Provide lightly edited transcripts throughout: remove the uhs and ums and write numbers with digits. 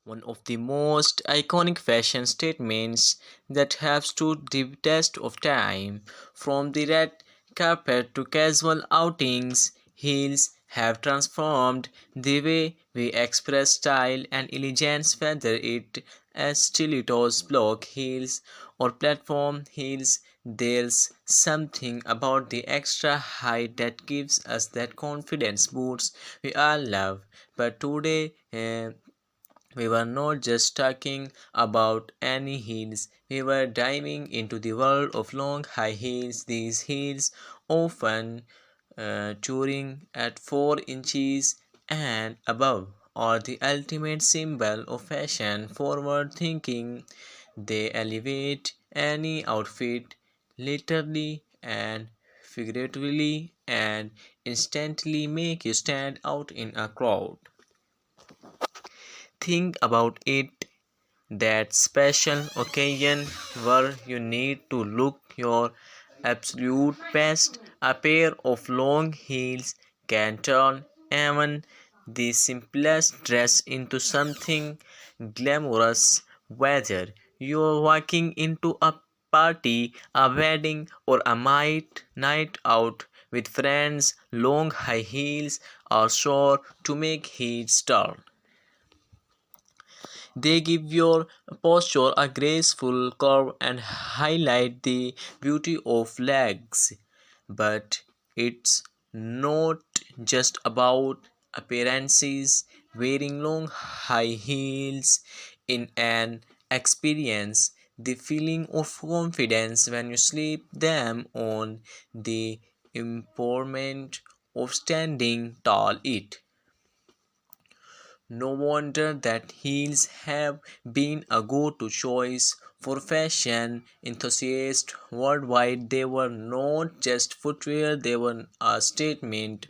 One of the most iconic fashion statements that have stood the test of time. From the red carpet to casual outings, heels have transformed the way we express style and elegance, whether it as stilettos, block heels, or platform heels. There's something about the extra height that gives us that confidence boost we all love. But today, we were not just talking about any heels, we were diving into the world of long high heels. These heels, often touring at 4 inches and above, are the ultimate symbol of fashion forward thinking. They elevate any outfit, literally and figuratively, and instantly make you stand out in a crowd. Think about it, that special occasion where you need to look your absolute best. A pair of long heels can turn even the simplest dress into something glamorous, whether you're walking into a party, a wedding, or a night out with friends. Long high heels are sure to make heads turn. They give your posture a graceful curve and highlight the beauty of legs. But it's not just about appearances. Wearing long high heels in an experience, the feeling of confidence when you slip them on, the empowerment of standing tall. It no wonder that heels have been a go-to choice for fashion enthusiasts worldwide. They were not just footwear, they were a statement.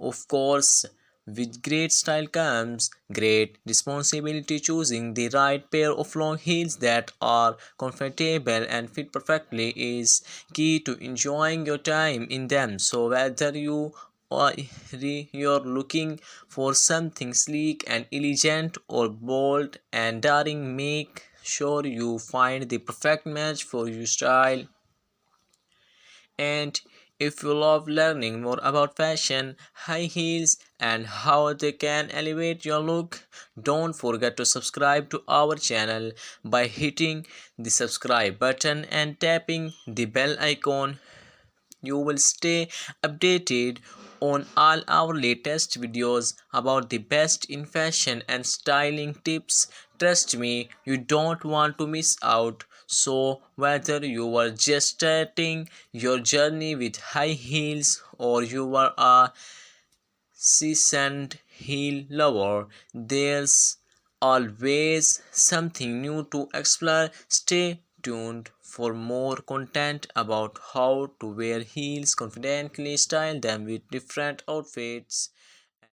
Of course, with great style comes great responsibility. Choosing the right pair of long heels that are comfortable and fit perfectly is key to enjoying your time in them. So whether or you're looking for something sleek and elegant or bold and daring, make sure you find the perfect match for your style. And if you love learning more about fashion, high heels, and how they can elevate your look, don't forget to subscribe to our channel by hitting the subscribe button and tapping the bell icon. You will stay updated on all our latest videos about the best in fashion and styling tips. Trust me, you don't want to miss out. So, whether you are just starting your journey with high heels or you are a seasoned heel lover, there's always something new to explore. Stay tuned for more content about how to wear heels confidently, style them with different outfits,